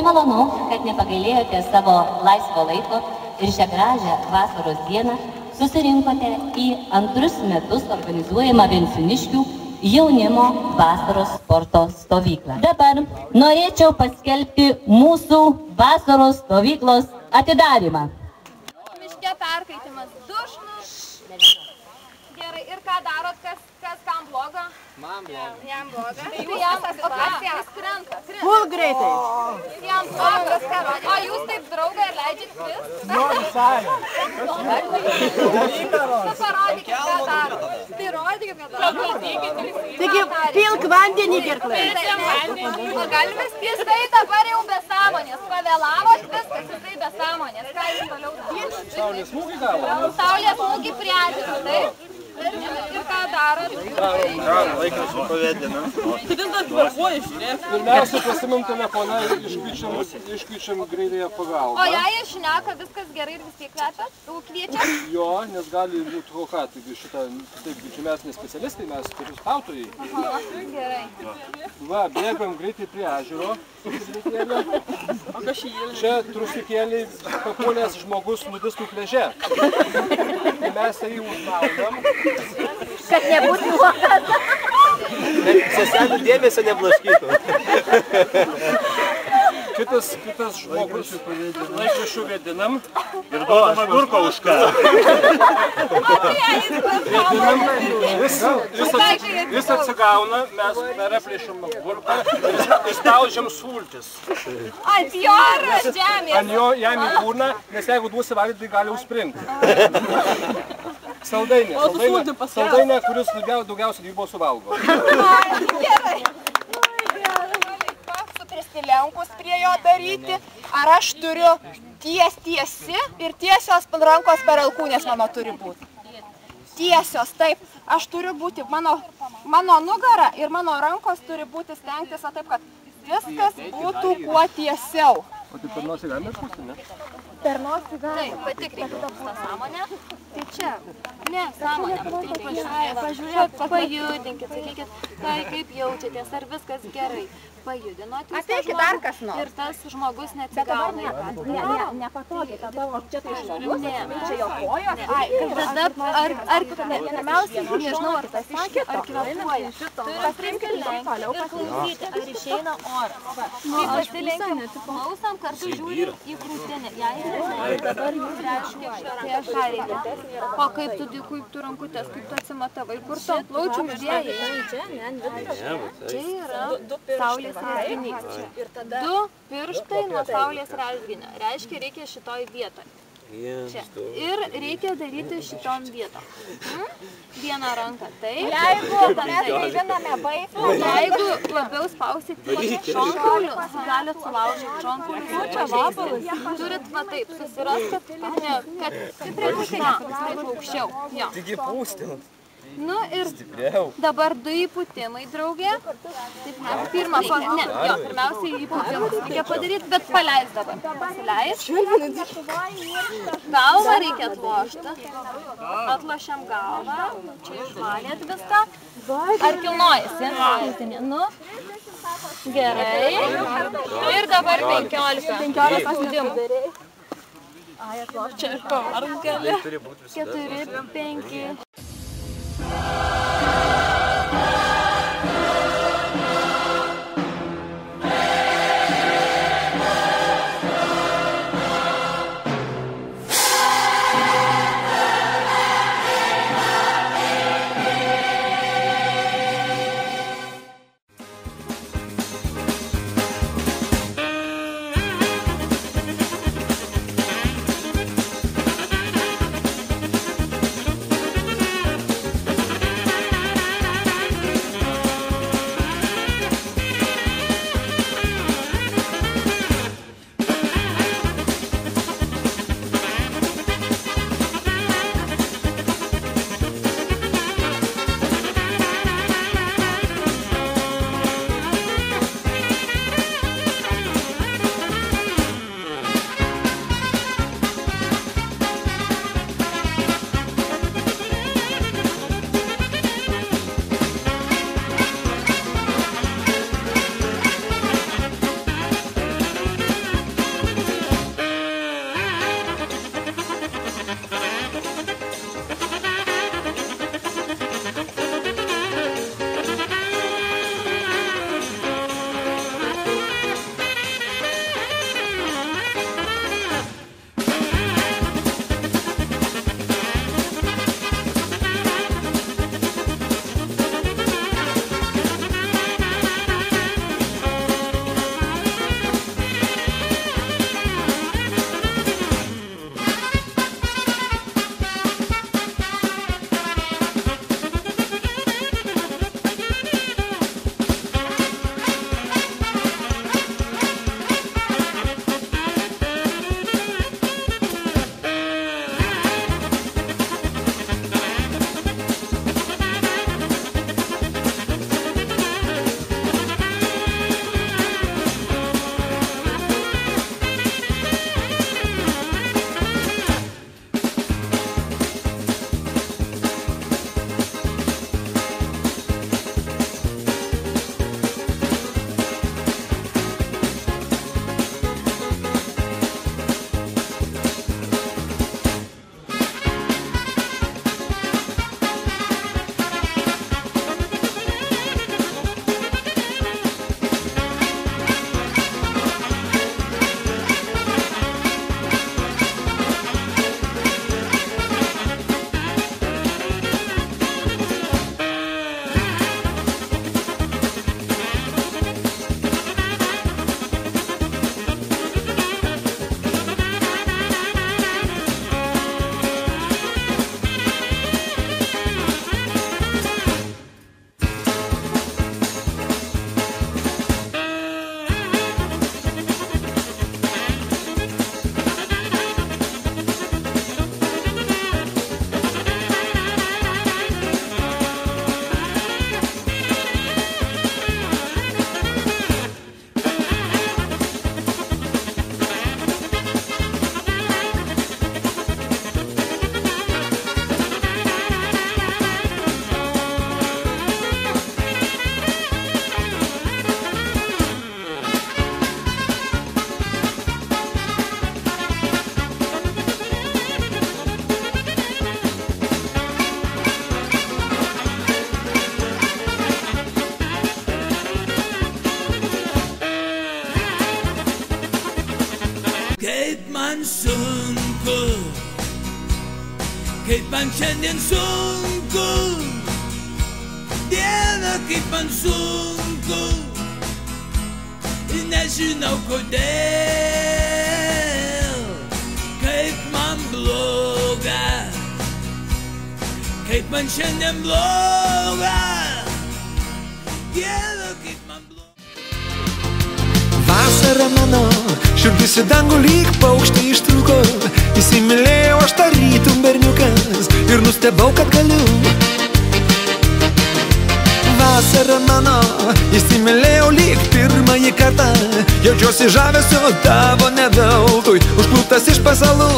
malonu, kad nepagailėjote savo laisvo laiko ir šią gražią vasaros dieną susirinkote į antrus metus organizuojamą Venciūniškių jaunimo vasaros sporto stovyklą. Dabar norėčiau paskelbti mūsų vasaros stovyklos atidarymą. Miške perkaitimas dušnus. Gerai, ir ką darot, kas kam bloga? Man bloga. Jam bloga. Tai jam krenta. Pul greitai. Jam blogas, ką rodė. O jūs taip draugą ir leidžiat krist? Nu, visai. Tu parodykit, ką darot. Tai rodykit, ką darot. Taigi, pilk vandenį gerklai. O galime spėstai dabar jau be sąmonės. Pavėlavot viskas, jisai be sąmonės. Ką jūs toliau darot? Saulės smūgį gavo? Saulės smūgį prie ežero, taip? Ir ką darot? Laikraščių pavedina. Pirmiausia, pasimam telefoną ir iškviečiam greitąją pagalbą. O jei šneka, viskas gerai ir vis tiek kviečiat? Jo, nes gali būti o ką, taigi šitą, taip, čia mes ne specialistai, mes turistautojai. Gerai. Va, bėgam greitai prie ežero. Čia trusikėliai papuolęs žmogus nudistų pliaže. Mes tai užmaunam. Kad nebūtų nuogas. Seselių dėmesio neblaškytų. Kitas žmogus laikraščių vedinam. Ir duodama gurko už ką. Jis atsigauna, mes perplėšim gurką ir spaudžiam sultis. Ant jo ar žemės? Ant jo jam į burną, nes jeigu duosi valgyti, tai gali užspringti. Saldainė, kuris daugiausiai gyvo suvalgo. Gerai. Prisilenkus prie jo daryti, ar aš turiu tiesi ir tiesios rankos per alkūnės mano turi būti. Tiesios, taip, aš turiu būti, mano nugara ir mano rankos turi būti stengtis, taip, kad viskas būtų kuo tiesiau. O tai per nosį galime išpūsti, ne? Per nosį galime. Taip, patikrinkit tą sąmonę. Tai čia. Ne, sąmonę. Pažiūrėt, pajudinkit, sakykit, kaip jaučiatės, ar viskas gerai. Pajudinot jūs tą žmogų ir tas žmogus neatsigauna. Nepatogiai, tada čia tai žmogus, čia jo kojos. Tada, ar pirmiausiai, nežinau, ar tas iškito, ar kvepuoja. Turim lenkti ir klausyti, ar išeina oras. Kai pasilenkim klausam, kartu žiūrim į krūtinę. Jei dabar jūs reiškia, tai aš ką reikia. O kaip tu rankutės, kaip tu atsimatavai, kur tu plaučių uždėjai? Čia yra saulės rezginys. 2 pirštai nuo saulės rezginio. Reiškia, reikia šitoj vietoj. Čia. Ir reikia daryti šitom vietom. Vieną ranką taip. Jeigu mes gaiviname baismą, jeigu labiau spausit į šonkaulius, galit sulaužyti šonkaulius. Čia vabalus. Turit va taip, susiraskit, kad stipriau aukščiau. Taigi pūstinat. Nu ir dabar 2 įpūtimai, draugė. Pirmiausiai įpūtimus reikia padaryti, bet paleis dabar. Pasileis. Galvą reikia atlošti. Atlošiam galvą. Čia išvalėt viską. Ar kilnojasi? Nu. Gerai. Ir dabar 15 įpūtimų. Čia ir pavargs gali. 4, 5. man sunku, kaip man šiandien sunku, Dieve, kaip man sunku, ir nežinau kodėl, kaip man bloga, kaip man šiandien bloga, Dieve, kaip man bloga. Vasara mano, širdis į dangų lyg paukštė ištrūko, įsimylėjau aš tarytum berniukas ir nustebau, kad galiu. Vasara mano, įsimylėjau lyg pirmąjį kartą, jaučiuosi žavesio tavo neveltui, užplūktas iš pasalų.